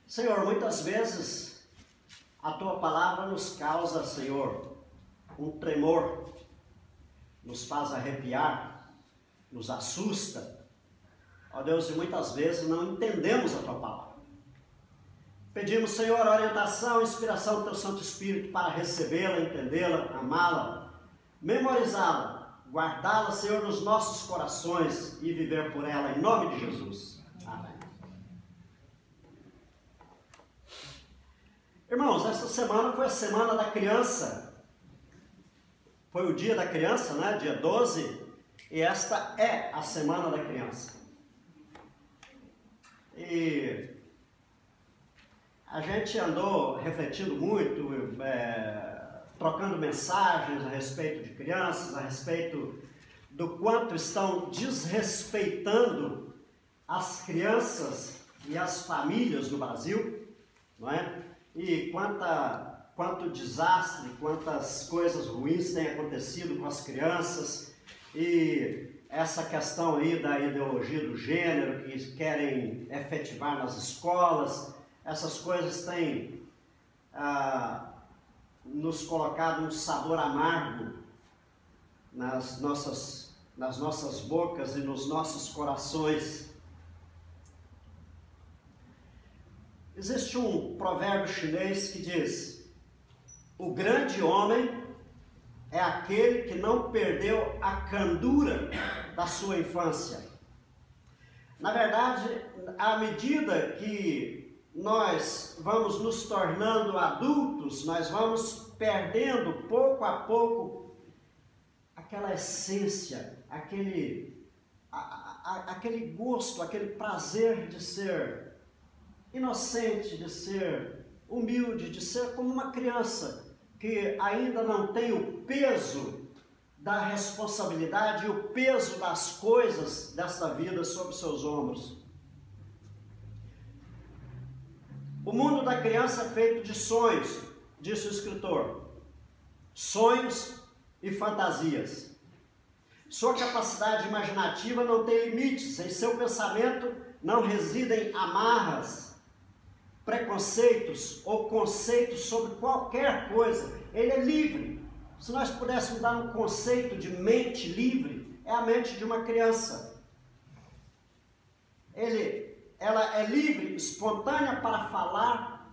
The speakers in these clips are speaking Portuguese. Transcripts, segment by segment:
Senhor, muitas vezes a Tua palavra nos causa, Senhor, um tremor, nos faz arrepiar, nos assusta. Ó Deus, e muitas vezes não entendemos a Tua palavra. Pedimos, Senhor, orientação, inspiração do Teu Santo Espírito para recebê-la, entendê-la, amá-la, memorizá-la, guardá-la, Senhor, nos nossos corações e viver por ela, em nome de Jesus. Amém. Irmãos, esta semana foi a Semana da Criança. Foi o Dia da Criança, né? Dia 12. E esta é a Semana da Criança. E a gente andou refletindo muito, trocando mensagens a respeito de crianças, a respeito do quanto estão desrespeitando as crianças e as famílias no Brasil, não é? E quanto desastre, quantas coisas ruins têm acontecido com as crianças, e essa questão aí da ideologia do gênero que querem efetivar nas escolas, essas coisas têm nos colocado um sabor amargo nas nossas bocas e nos nossos corações. Existe um provérbio chinês que diz: o grande homem é aquele que não perdeu a candura da sua infância. Na verdade, à medida que nós vamos nos tornando adultos, nós vamos perdendo pouco a pouco aquela essência, aquele gosto, aquele prazer de ser inocente, de ser humilde, de ser como uma criança que ainda não tem o peso da responsabilidade e o peso das coisas desta vida sobre seus ombros. O mundo da criança é feito de sonhos, disse o escritor. Sonhos e fantasias. Sua capacidade imaginativa não tem limites, em seu pensamento não residem amarras, preconceitos ou conceitos sobre qualquer coisa. Ele é livre. Se nós pudéssemos dar um conceito de mente livre, é a mente de uma criança. Ela é livre, espontânea para falar,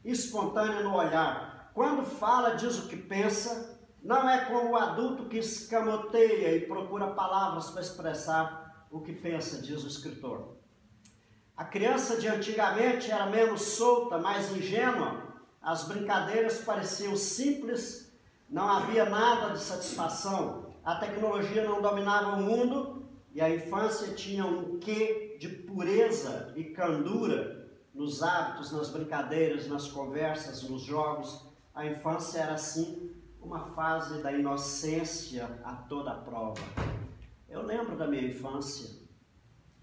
espontânea no olhar. Quando fala, diz o que pensa, não é como o adulto que escamoteia e procura palavras para expressar o que pensa, diz o escritor. A criança de antigamente era menos solta, mais ingênua, as brincadeiras pareciam simples, não havia nada de satisfação, a tecnologia não dominava o mundo e a infância tinha um quê de pureza e candura nos hábitos, nas brincadeiras, nas conversas, nos jogos. A infância era assim uma fase da inocência a toda prova. Eu lembro da minha infância,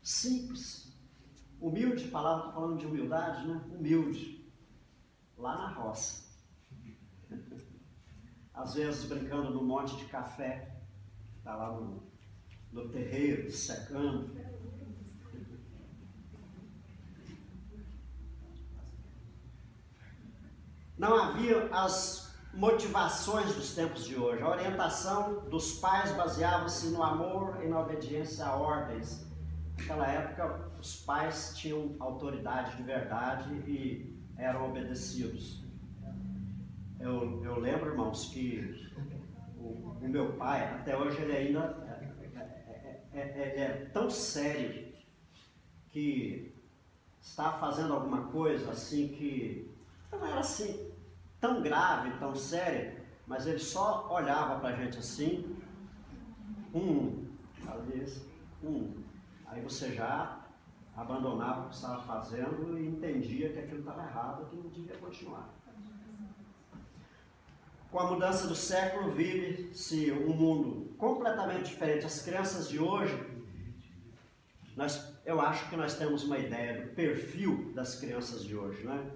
simples, humilde, palavra, estou falando de humildade, né? Humilde, lá na roça. Às vezes brincando no monte de café, está lá no terreiro, secando. Não havia as motivações dos tempos de hoje. A orientação dos pais baseava-se no amor e na obediência a ordens. Naquela época, os pais tinham autoridade de verdade e eram obedecidos. Eu lembro, irmãos, que o meu pai, até hoje, ele ainda é tão sério que está fazendo alguma coisa assim que não era assim tão grave, tão séria, mas ele só olhava para a gente assim, aí você já abandonava o que estava fazendo e entendia que aquilo estava errado, que não devia continuar. Com a mudança do século, vive-se um mundo completamente diferente. As crianças de hoje, eu acho que nós temos uma ideia do perfil das crianças de hoje, né?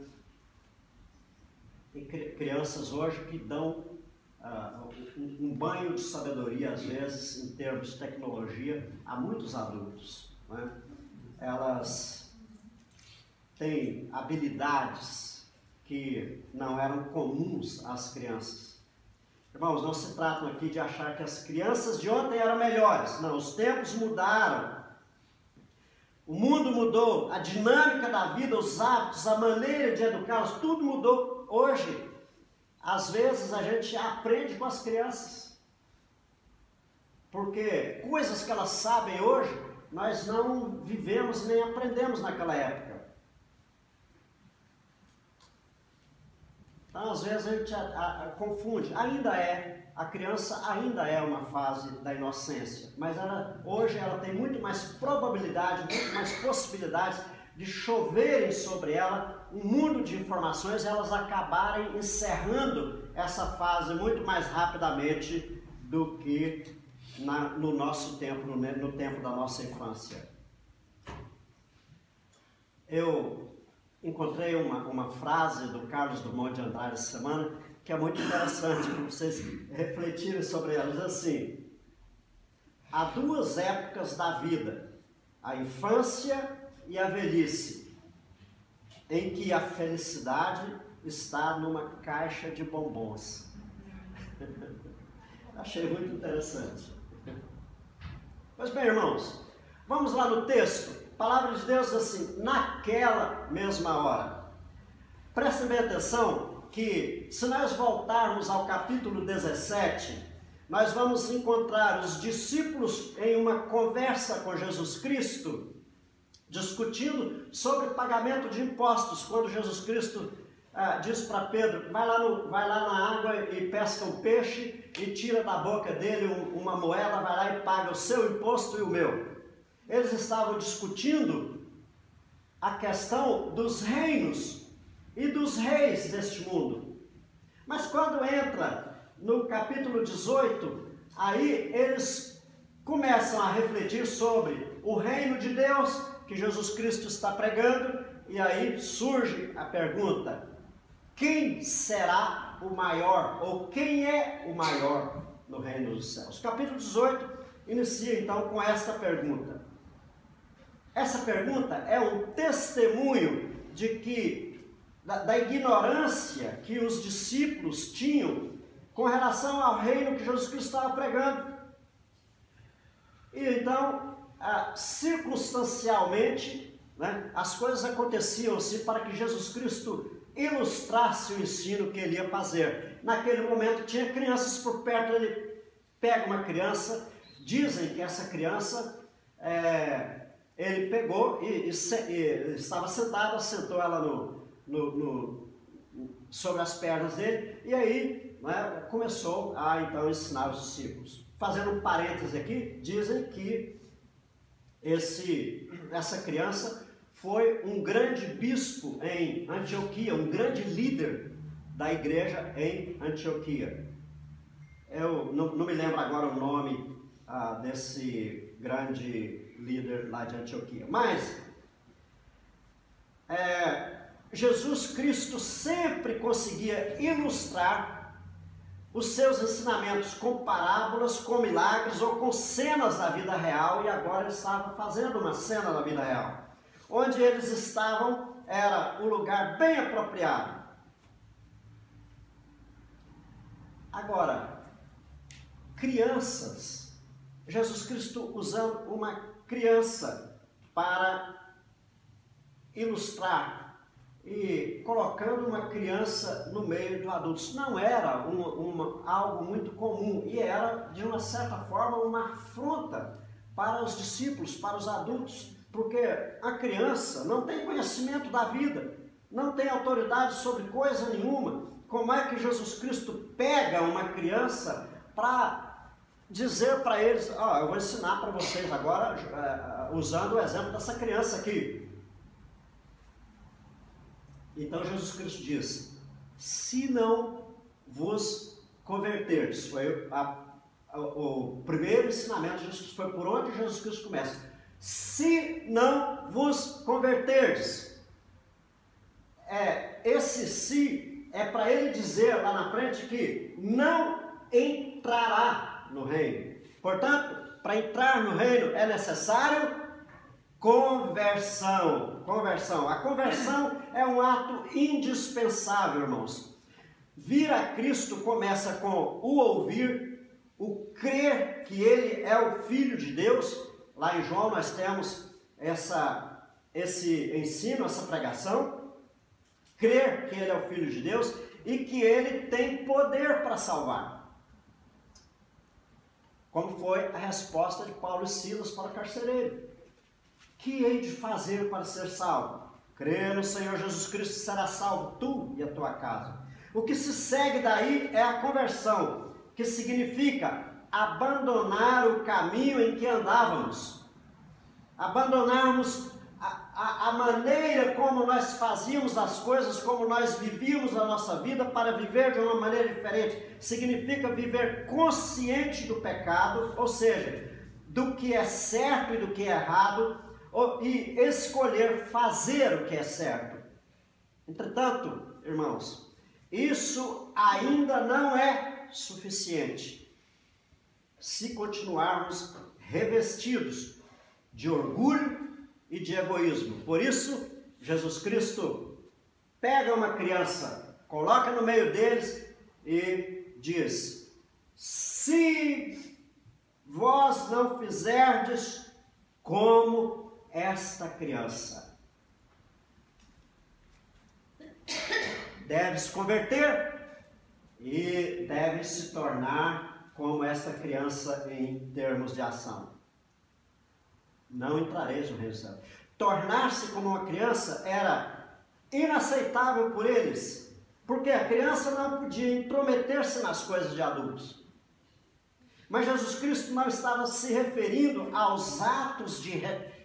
Tem crianças hoje que dão um banho de sabedoria, às vezes, em termos de tecnologia, a muitos adultos, né? Elas tem habilidades que não eram comuns às crianças. Irmãos, não se trata aqui de achar que as crianças de ontem eram melhores. Não, os tempos mudaram. O mundo mudou, a dinâmica da vida, os hábitos, a maneira de educá-los, tudo mudou. Hoje, às vezes, a gente aprende com as crianças. Porque coisas que elas sabem hoje, nós não vivemos nem aprendemos naquela época. Então, às vezes, a gente confunde. A criança ainda é uma fase da inocência, mas hoje ela tem muito mais probabilidade, muito mais possibilidades de choverem sobre ela um mundo de informações e elas acabarem encerrando essa fase muito mais rapidamente do que no nosso tempo, no tempo da nossa infância. Eu encontrei uma frase do Carlos Drummond de Andrade essa semana que é muito interessante para vocês refletirem sobre ela. Diz assim: há duas épocas da vida, a infância e a velhice, em que a felicidade está numa caixa de bombons. Achei muito interessante. Pois bem, irmãos, vamos lá no texto. A palavra de Deus diz assim: naquela mesma hora. Prestem bem atenção que, se nós voltarmos ao capítulo 17, nós vamos encontrar os discípulos em uma conversa com Jesus Cristo, discutindo sobre pagamento de impostos, quando Jesus Cristo diz para Pedro: vai lá na água e pesca um peixe e tira da boca dele uma moeda, vai lá e paga o seu imposto e o meu. Eles estavam discutindo a questão dos reinos e dos reis deste mundo. Mas quando entra no capítulo 18, aí eles começam a refletir sobre o reino de Deus que Jesus Cristo está pregando, e aí surge a pergunta: quem será o maior, ou quem é o maior no reino dos céus? O capítulo 18 inicia então com esta pergunta. Essa pergunta é um testemunho de que da ignorância que os discípulos tinham com relação ao reino que Jesus Cristo estava pregando. E então, circunstancialmente, né, as coisas aconteciam-se para que Jesus Cristo ilustrasse o ensino que ele ia fazer. Naquele momento tinha crianças por perto, ele pega uma criança, dizem que essa criança, ele pegou e estava sentada, sentou ela sobre as pernas dele, e aí, né, começou a então ensinar os discípulos. Fazendo um parêntese aqui, dizem que essa criança foi um grande bispo em Antioquia, um grande líder da igreja em Antioquia. Eu não me lembro agora o nome desse grande líder lá de Antioquia, mas Jesus Cristo sempre conseguia ilustrar os seus ensinamentos com parábolas, com milagres ou com cenas da vida real, e agora ele estava fazendo uma cena da vida real. Onde eles estavam era um lugar bem apropriado. Agora, crianças, Jesus Cristo usando uma criança para ilustrar e colocando uma criança no meio de adultos. Não era algo muito comum, e era, de uma certa forma, uma afronta para os discípulos, para os adultos, porque a criança não tem conhecimento da vida, não tem autoridade sobre coisa nenhuma. Como é que Jesus Cristo pega uma criança para dizer para eles: eu vou ensinar para vocês agora, usando o exemplo dessa criança aqui. Então Jesus Cristo diz: se não vos converterdes. Foi o primeiro ensinamento de Jesus, foi por onde Jesus Cristo começa. Se não vos converterdes. Esse se é para ele dizer lá na frente que não entrará no reino. Portanto, para entrar no reino é necessário conversão. Conversão. A conversão é um ato indispensável, irmãos. Vir a Cristo começa com o ouvir, o crer que Ele é o Filho de Deus. Lá em João nós temos esse ensino, essa pregação. Crer que Ele é o Filho de Deus e que Ele tem poder para salvar. Como foi a resposta de Paulo e Silas para o carcereiro. Que hei de fazer para ser salvo? Crê no Senhor Jesus Cristo, será salvo tu e a tua casa. O que se segue daí é a conversão, que significa abandonar o caminho em que andávamos. Abandonarmos a maneira como nós fazíamos as coisas, como nós vivíamos a nossa vida, para viver de uma maneira diferente. Significa viver consciente do pecado, ou seja, do que é certo e do que é errado, e escolher fazer o que é certo. Entretanto, irmãos, isso ainda não é suficiente se continuarmos revestidos de orgulho e de egoísmo. Por isso, Jesus Cristo pega uma criança, coloca no meio deles e diz: se vós não fizerdes como esta criança, deve se converter e deve se tornar como esta criança em termos de ação. Não entrareis no reino do céu. Tornar-se como uma criança era inaceitável por eles, porque a criança não podia intrometer-se nas coisas de adultos. Mas Jesus Cristo não estava se referindo aos atos de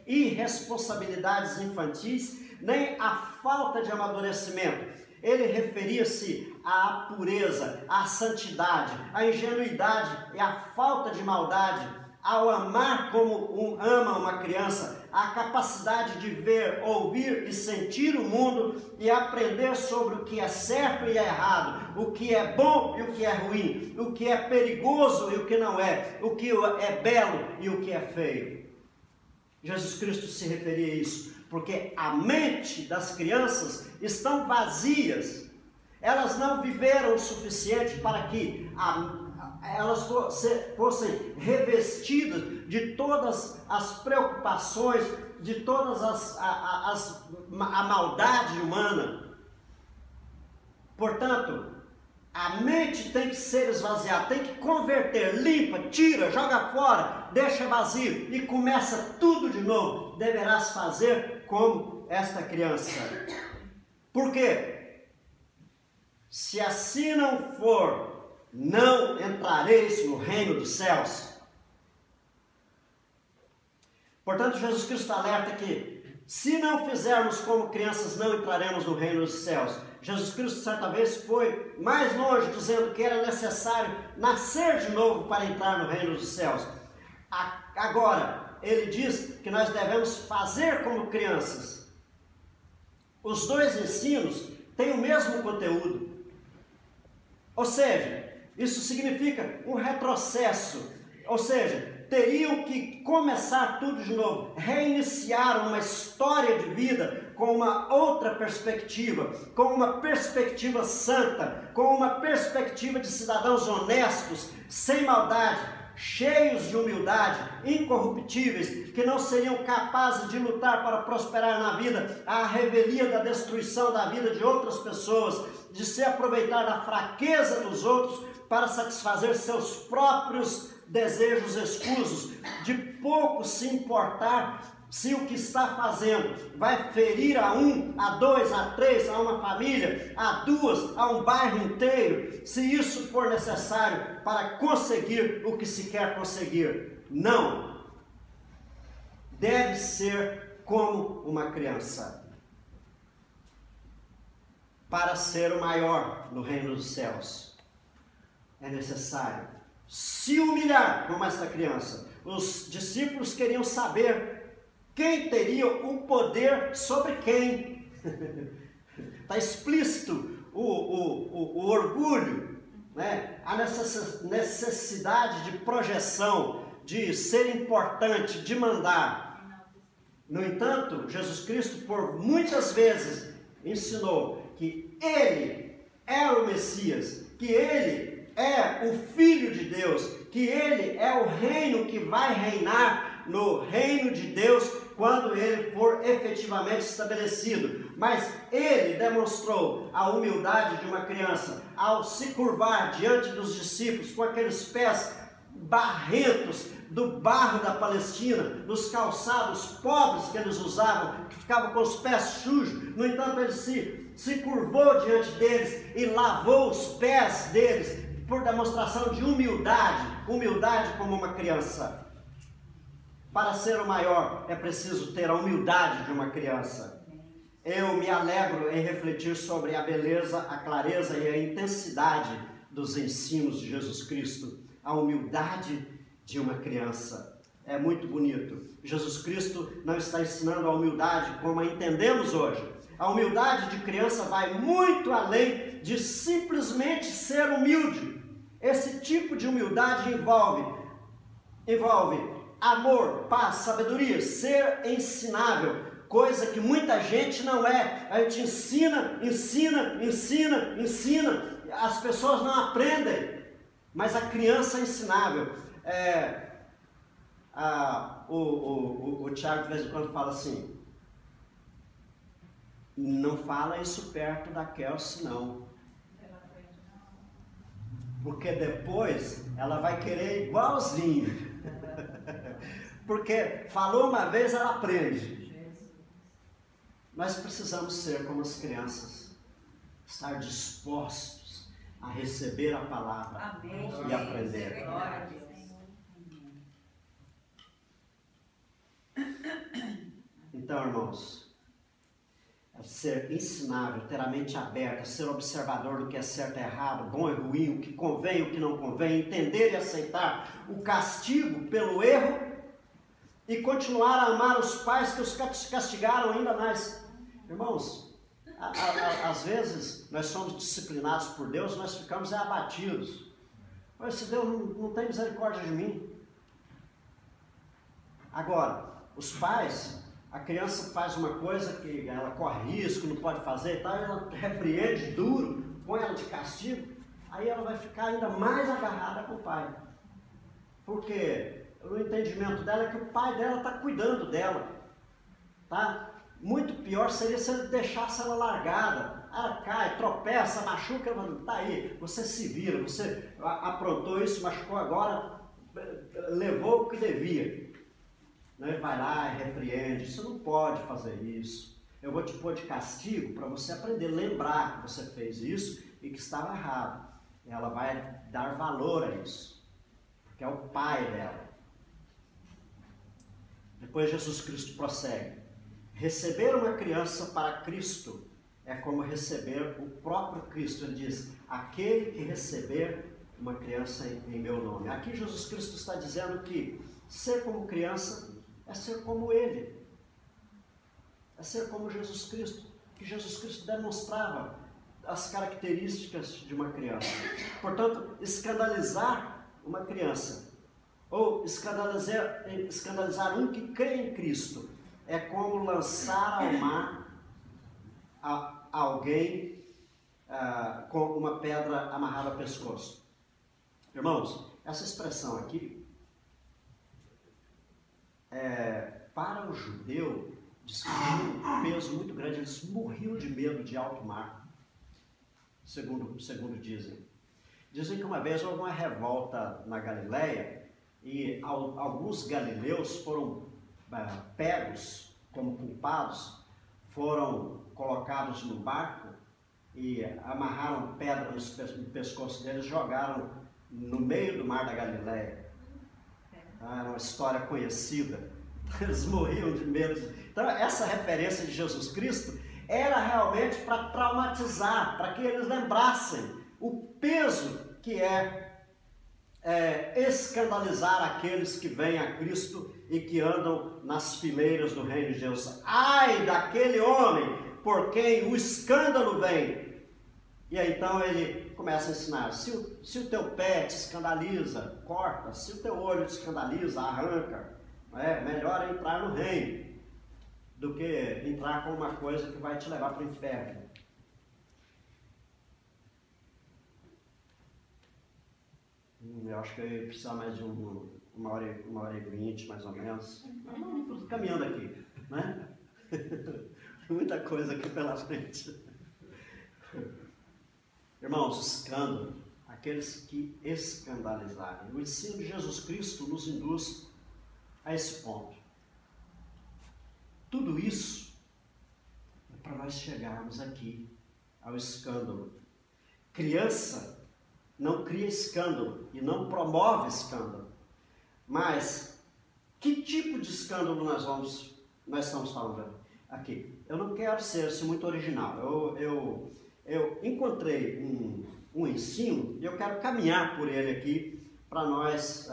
irresponsabilidades infantis, nem à falta de amadurecimento. Ele referia-se à pureza, à santidade, à ingenuidade e à falta de maldade, ao amar como ama uma criança, a capacidade de ver, ouvir e sentir o mundo e aprender sobre o que é certo e errado, o que é bom e o que é ruim, o que é perigoso e o que não é, o que é belo e o que é feio. Jesus Cristo se referia a isso, porque a mente das crianças estão vazias, elas não viveram o suficiente para que elas fossem revestidas de todas as preocupações, de todas a maldade humana. Portanto, a mente tem que ser esvaziada, tem que converter, limpa, tira, joga fora, deixa vazio e começa tudo de novo. Deverás fazer como esta criança. Por quê? Se assim não for, não entrareis no reino dos céus. Portanto, Jesus Cristo alerta que, se não fizermos como crianças, não entraremos no reino dos céus. Jesus Cristo, certa vez, foi mais longe, dizendo que era necessário nascer de novo para entrar no reino dos céus. Agora, ele diz que nós devemos fazer como crianças. Os dois ensinos têm o mesmo conteúdo. Ou seja, isso significa um retrocesso. Ou seja, teriam que começar tudo de novo, reiniciar uma história de vida com uma outra perspectiva, com uma perspectiva santa, com uma perspectiva de cidadãos honestos, sem maldade, cheios de humildade, incorruptíveis, que não seriam capazes de lutar para prosperar na vida, à revelia da destruição da vida de outras pessoas, de se aproveitar da fraqueza dos outros para satisfazer seus próprios desejos escusos, de pouco se importar se o que está fazendo vai ferir a um, a dois, a três, a uma família, a duas, a um bairro inteiro, se isso for necessário para conseguir o que se quer conseguir. Não. Deve ser como uma criança. Para ser o maior no reino dos céus, é necessário se humilhar como esta criança. Os discípulos queriam saber quem teria o poder sobre quem. Está explícito o orgulho, né? A necessidade de projeção, de ser importante, de mandar. No entanto, Jesus Cristo por muitas vezes ensinou que Ele é o Messias, que Ele é o Filho de Deus, que Ele é o reino que vai reinar no reino de Deus quando Ele for efetivamente estabelecido. Mas Ele demonstrou a humildade de uma criança ao se curvar diante dos discípulos com aqueles pés barrentos do barro da Palestina, dos calçados pobres que eles usavam, que ficavam com os pés sujos. No entanto, Ele se curvou diante deles e lavou os pés deles por demonstração de humildade como uma criança. Para ser o maior é preciso ter a humildade de uma criança. Eu me alegro em refletir sobre a beleza, a clareza e a intensidade dos ensinos de Jesus Cristo. A humildade de uma criança. É muito bonito. Jesus Cristo não está ensinando a humildade como a entendemos hoje. A humildade de criança vai muito além de simplesmente ser humilde. Esse tipo de humildade envolve amor, paz, sabedoria, ser ensinável, coisa que muita gente não é. A gente ensina, as pessoas não aprendem, mas a criança é ensinável. O Tiago de vez em quando fala assim: não fala isso perto da Kelsey não, porque depois ela vai querer igualzinho. Porque falou uma vez, ela aprende. Nós precisamos ser como as crianças, estar dispostos a receber a palavra. Amém. E aprender. Então, irmãos, ser ensinável, ter a mente aberta, ser observador do que é certo e errado, bom e ruim, o que convém, o que não convém, entender e aceitar o castigo pelo erro e continuar a amar os pais que os castigaram ainda mais. Irmãos, às vezes nós somos disciplinados por Deus, nós ficamos abatidos. Mas se Deus não tem misericórdia de mim. Agora, os pais, a criança faz uma coisa que ela corre risco, não pode fazer e tal, ela repreende duro, põe ela de castigo, aí ela vai ficar ainda mais agarrada com o pai. Porque o entendimento dela é que o pai dela está cuidando dela, tá? Muito pior seria se ele deixasse ela largada. Ela cai, tropeça, machuca, ela está aí, você se vira, você aprontou isso, machucou agora, levou o que devia. Ele vai lá e repreende: você não pode fazer isso, eu vou te pôr de castigo para você aprender, lembrar que você fez isso e que estava errado. Ela vai dar valor a isso, porque é o pai dela. Depois Jesus Cristo prossegue: receber uma criança para Cristo é como receber o próprio Cristo. Ele diz: aquele que receber uma criança em meu nome. Aqui Jesus Cristo está dizendo que ser como criança é ser como Ele, é ser como Jesus Cristo, que Jesus Cristo demonstrava as características de uma criança. Portanto, escandalizar uma criança, ou escandalizar um que crê em Cristo, é como lançar ao mar alguém com uma pedra amarrada ao pescoço. Irmãos, essa expressão aqui, para o judeu, diz que tinha um peso muito grande. Eles morriam de medo de alto mar, segundo dizem. Dizem que uma vez houve uma revolta na Galileia e alguns galileus foram pegos como culpados, foram colocados no barco e amarraram pedra no pescoço deles, jogaram no meio do mar da Galileia. Era uma história conhecida. Eles morriam de medo. Então essa referência de Jesus Cristo era realmente para traumatizar, para que eles lembrassem o peso que é escandalizar aqueles que vêm a Cristo e que andam nas fileiras do reino de Deus. Ai daquele homem por quem o escândalo vem. E aí então ele começa a ensinar: se o teu pé te escandaliza, corta; se o teu olho te escandaliza, arranca. Melhor entrar no reino. do que entrar com uma coisa que vai te levar para o inferno. Eu acho que eu ia precisar mais de uma hora e 20, mais ou menos. Estou caminhando aqui, né? Muita coisa aqui pela frente. Irmãos, escândalo, aqueles que escandalizarem. O ensino de Jesus Cristo nos induz a esse ponto. Tudo isso é para nós chegarmos aqui ao escândalo. Criança não cria escândalo e não promove escândalo. Mas que tipo de escândalo nós estamos falando aqui? Eu não quero ser muito original. Eu encontrei um ensino e eu quero caminhar por ele aqui para nós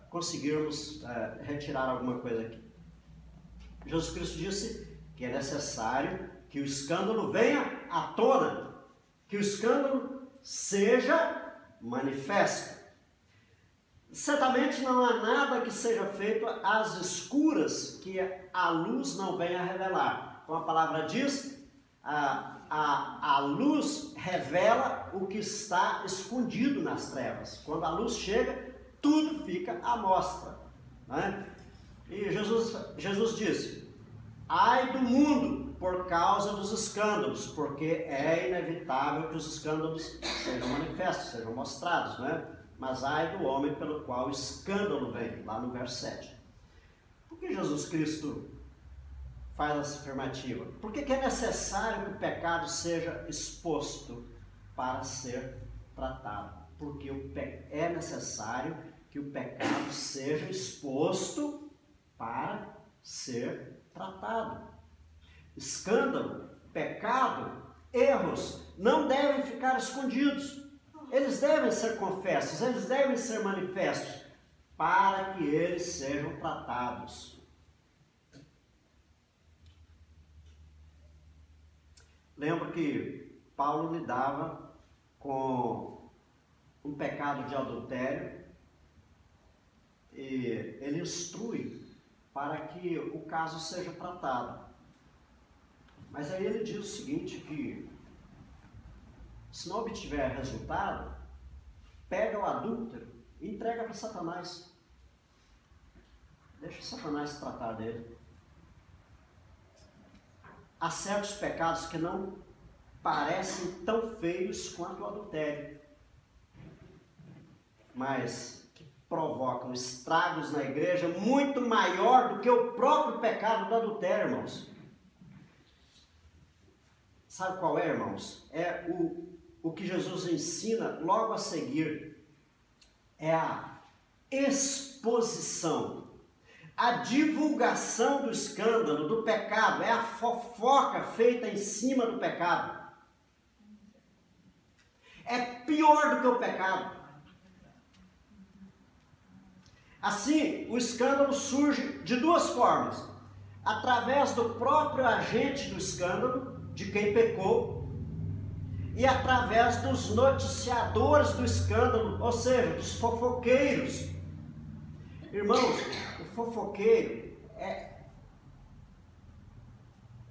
conseguirmos retirar alguma coisa aqui. Jesus Cristo disse que é necessário que o escândalo venha à tona, que o escândalo seja manifesto. Certamente não há nada que seja feito às escuras que a luz não venha a revelar. Como a palavra diz, a luz revela o que está escondido nas trevas. Quando a luz chega, tudo fica à mostra, né? E Jesus disse: ai do mundo por causa dos escândalos, porque é inevitável que os escândalos sejam manifestos, sejam mostrados, né? Mas ai do homem pelo qual o escândalo vem, lá no verso 7. Por que Jesus Cristo faz essa afirmativa? Por que é necessário que o pecado seja exposto para ser tratado? Porque é necessário que o pecado seja exposto para ser tratado. Escândalo, pecado, erros não devem ficar escondidos. Eles devem ser confessos, eles devem ser manifestos para que eles sejam tratados. Lembro que Paulo lidava com um pecado de adultério e ele instrui para que o caso seja tratado. Mas aí ele diz o seguinte, que se não obtiver resultado, pega o adúltero e entrega para Satanás. Deixa Satanás tratar dele. Há certos pecados que não parecem tão feios quanto o adultério, mas que provocam estragos na igreja muito maior do que o próprio pecado do adultério, irmãos. Sabe qual é, irmãos? É o que Jesus ensina logo a seguir. É a exposição, a divulgação do escândalo, do pecado, é a fofoca feita em cima do pecado. É pior do que o pecado. Assim, o escândalo surge de duas formas: através do próprio agente do escândalo, de quem pecou, e através dos noticiadores do escândalo, ou seja, dos fofoqueiros. Irmãos, o fofoqueiro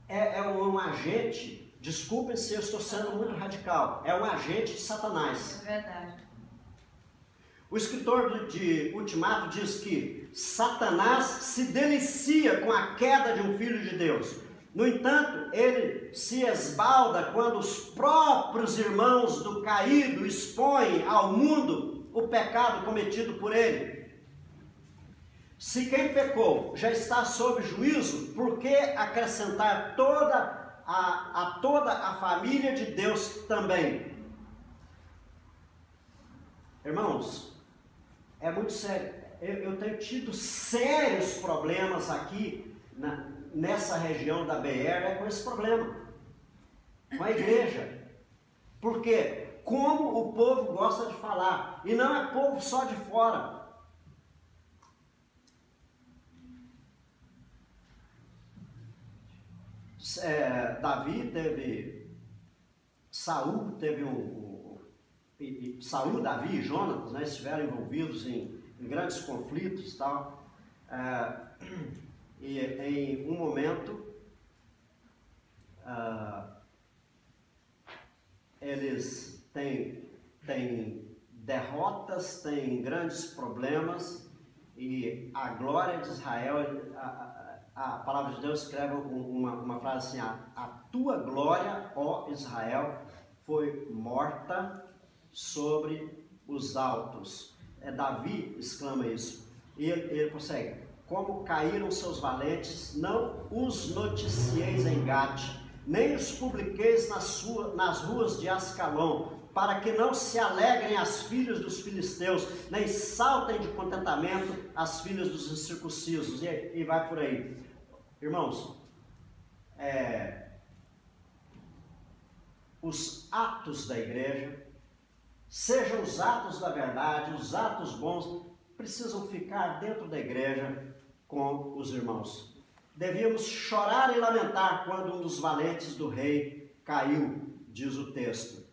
é um agente, desculpem se eu estou sendo muito radical, é um agente de Satanás. É verdade. O escritor de Ultimato diz que Satanás se delicia com a queda de um filho de Deus. No entanto, ele se esbalda quando os próprios irmãos do caído expõem ao mundo o pecado cometido por ele. Se quem pecou já está sob juízo, por que acrescentar toda a família de Deus também? Irmãos, é muito sério. Eu tenho tido sérios problemas aqui nessa região da BR com esse problema, com a igreja. Por quê? Como o povo gosta de falar, e não é povo só de fora. Davi teve, Saul teve Saul, Davi e Jonatas, né, estiveram envolvidos em grandes conflitos e tal. E em um momento eles têm derrotas, têm grandes problemas, e a glória de Israel, a palavra de Deus escreve uma frase assim: a tua glória, ó Israel, foi morta sobre os altos. Davi exclama isso. E ele prossegue: como caíram seus valentes, não os noticieis em Gate, nem os publiqueis nas ruas de Ascalon, para que não se alegrem as filhas dos filisteus, nem saltem de contentamento as filhas dos incircuncisos. E vai por aí. Irmãos, os atos da igreja, sejam os atos da verdade, os atos bons, precisam ficar dentro da igreja com os irmãos. Devíamos chorar e lamentar quando um dos valentes do rei caiu, diz o texto.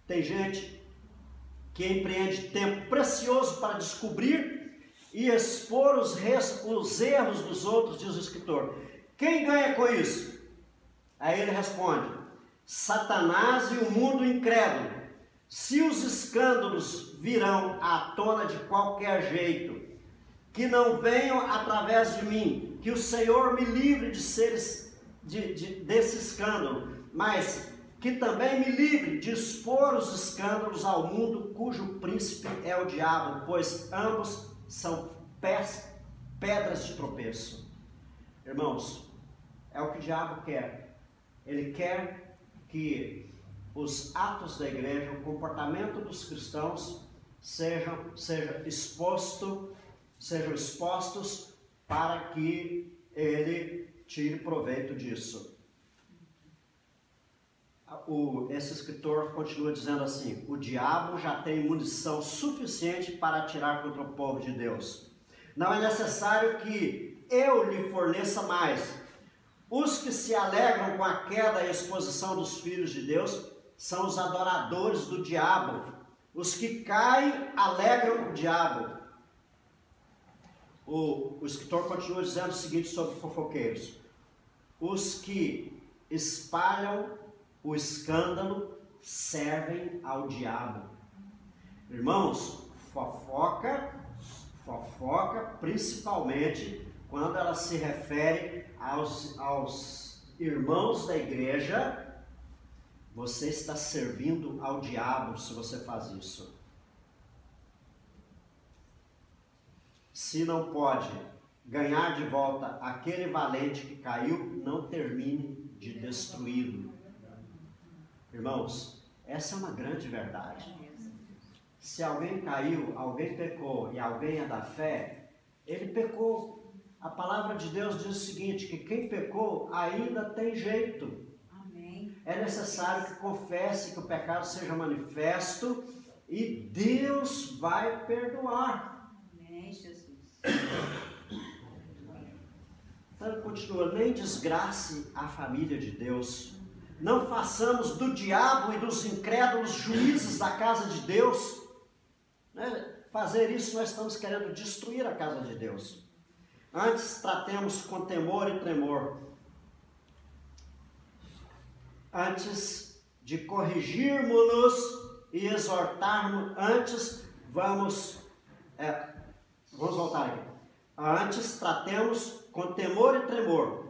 Tem gente que empreende tempo precioso para descobrir e expor os erros dos outros, diz o escritor. Quem ganha com isso? Aí ele responde: Satanás e o mundo incrédulo. Se os escândalos virão à tona de qualquer jeito, que não venham através de mim, que o Senhor me livre desse escândalo, mas que também me livre de expor os escândalos ao mundo cujo príncipe é o diabo, pois ambos são pedras de tropeço. Irmãos, é o que o diabo quer. Ele quer que os atos da igreja, o comportamento dos cristãos sejam expostos para que ele tire proveito disso. Esse escritor continua dizendo assim: o diabo já tem munição suficiente para atirar contra o povo de Deus. Não é necessário que eu lhe forneça mais. Os que se alegram com a queda e a exposição dos filhos de Deus são os adoradores do diabo. Os que caem alegram o diabo. O escritor continua dizendo o seguinte sobre fofoqueiros: os que espalham o escândalo servem ao diabo. Irmãos, fofoca, principalmente quando ela se refere aos irmãos da igreja, você está servindo ao diabo se você faz isso. Se não pode ganhar de volta aquele valente que caiu, não termine de destruí-lo. Irmãos, essa é uma grande verdade. Se alguém caiu, alguém pecou e alguém é da fé, ele pecou. A palavra de Deus diz o seguinte, que quem pecou ainda tem jeito. Amém. É necessário que confesse que o pecado seja manifesto e Deus vai perdoar. Amém, Jesus. Então ele continua: nem desgrace a família de Deus. Não façamos do diabo e dos incrédulos juízes da casa de Deus. Fazer isso, nós estamos querendo destruir a casa de Deus. Antes, tratemos com temor e tremor. Antes de corrigirmos-nos e exortarmos, vamos voltar aqui. Antes, tratemos com temor e tremor.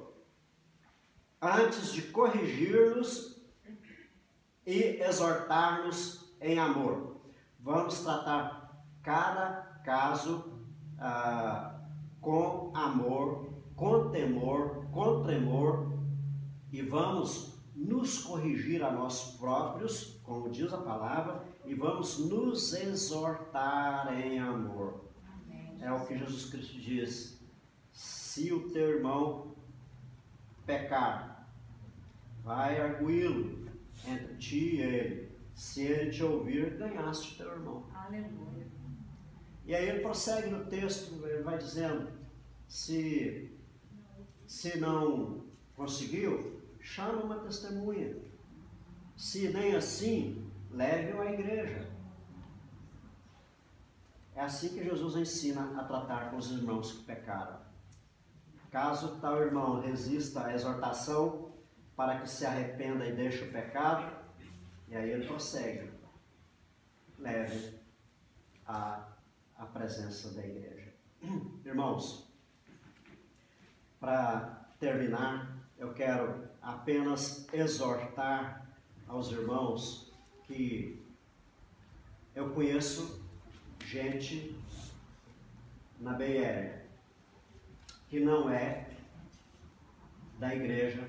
Antes de corrigir-nos e exortar-nos em amor. Vamos tratar cada caso com amor, com temor, com tremor, e vamos nos corrigir a nós próprios, como diz a palavra, e vamos nos exortar em amor. Amém. É o que Jesus Cristo diz: se o teu irmão pecar, vai arguí-lo entre ti e ele. Se ele te ouvir, ganhaste teu irmão. Aleluia. E aí ele prossegue no texto, ele vai dizendo: se não conseguiu, chama uma testemunha. Se nem assim, leve-o à igreja. É assim que Jesus ensina a tratar com os irmãos que pecaram. Caso tal irmão resista à exortação para que se arrependa e deixe o pecado, e aí ele prossegue, leve à presença da igreja. Irmãos, para terminar, eu quero apenas exortar aos irmãos que eu conheço gente na BR que não é da igreja,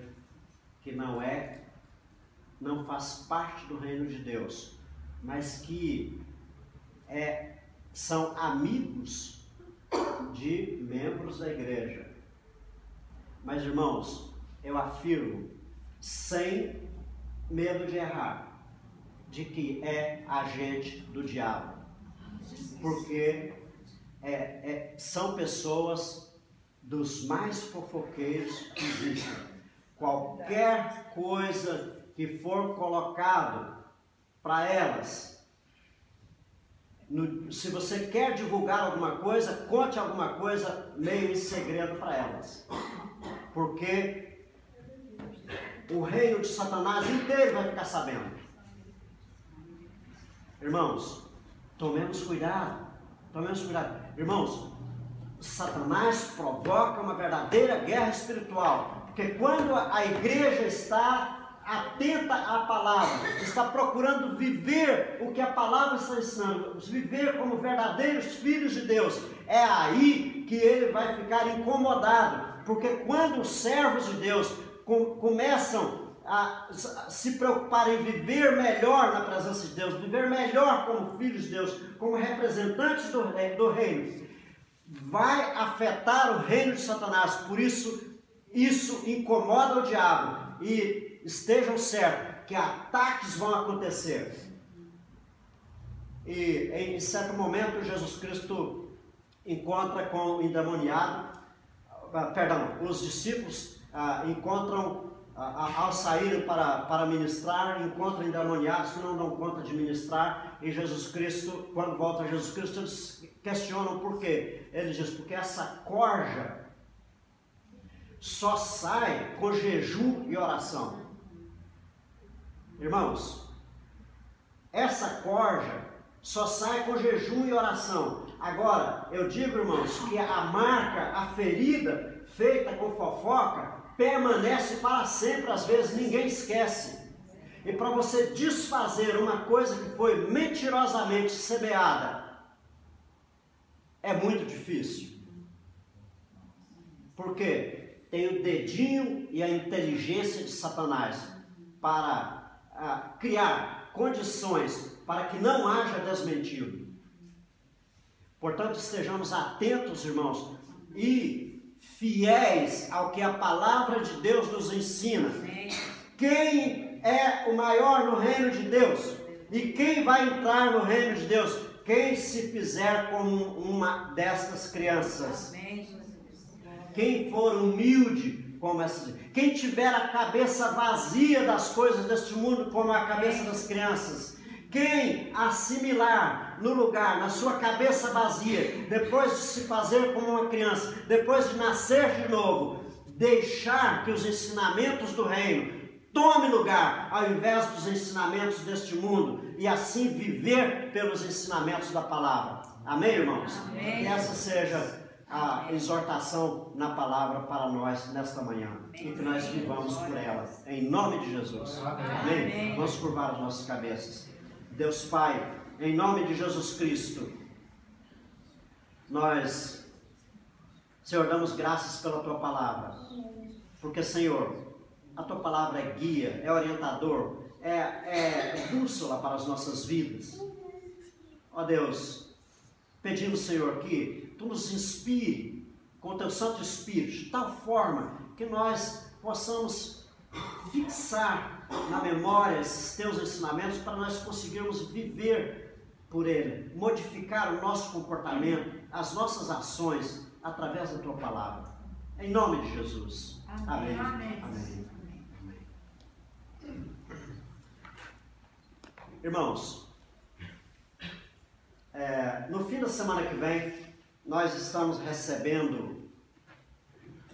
que não faz parte do reino de Deus, mas que são amigos de membros da igreja. Mas, irmãos, eu afirmo, sem medo de errar, de que é agente do diabo, porque são pessoas dos mais fofoqueiros que existem. Qualquer coisa que for colocado para elas, se você quer divulgar alguma coisa, conte alguma coisa meio em segredo para elas, porque o reino de Satanás inteiro vai ficar sabendo. Irmãos, tomemos cuidado, irmãos. Satanás provoca uma verdadeira guerra espiritual, porque quando a igreja está atenta à palavra, está procurando viver o que a palavra está ensinando, viver como verdadeiros filhos de Deus, é aí que ele vai ficar incomodado, porque quando os servos de Deus começam a se preocupar em viver melhor na presença de Deus, viver melhor como filhos de Deus, como representantes do reino, vai afetar o reino de Satanás. Por isso incomoda o diabo, e estejam certos que ataques vão acontecer. E em certo momento Jesus Cristo encontra com o endemoniado, os discípulos encontram, ao saírem para ministrar, encontram endemoniados que não dão conta de ministrar, e Jesus Cristo, quando volta Jesus Cristo, eles questionam por quê. Ele diz, porque essa corja só sai com jejum e oração. Irmãos, essa corja só sai com jejum e oração. Agora, eu digo, irmãos, que a marca, a ferida feita com fofoca, permanece para sempre, às vezes ninguém esquece. E para você desfazer uma coisa que foi mentirosamente semeada, é muito difícil. Porque tem o dedinho e a inteligência de Satanás para criar condições para que não haja desmentido. Portanto, estejamos atentos, irmãos, e fiéis ao que a palavra de Deus nos ensina. Quem é o maior no reino de Deus? E quem vai entrar no reino de Deus? Quem se fizer como uma destas crianças. Quem for humilde como essas. Quem tiver a cabeça vazia das coisas deste mundo como a cabeça das crianças. Quem assimilar no lugar, na sua cabeça vazia, depois de se fazer como uma criança, depois de nascer de novo, deixar que os ensinamentos do reino tome lugar ao invés dos ensinamentos deste mundo, e assim viver pelos ensinamentos da palavra. Amém, irmãos? Amém. Que essa seja a exortação na palavra para nós nesta manhã, e que nós vivamos por ela, em nome de Jesus. Amém? Amém. Vamos curvar as nossas cabeças. Deus Pai, em nome de Jesus Cristo, nós, Senhor, damos graças pela Tua palavra, porque, Senhor, a Tua palavra é guia, é orientador, é bússola para as nossas vidas. Ó Deus, pedimos, Senhor, que Tu nos inspire com o Teu Santo Espírito, de tal forma que nós possamos fixar na memória esses Teus ensinamentos, para nós conseguirmos viver por Ele, modificar o nosso comportamento, as nossas ações, através da Tua palavra. Em nome de Jesus. Amém. Amém. Amém. Irmãos, no fim da semana que vem, nós estamos recebendo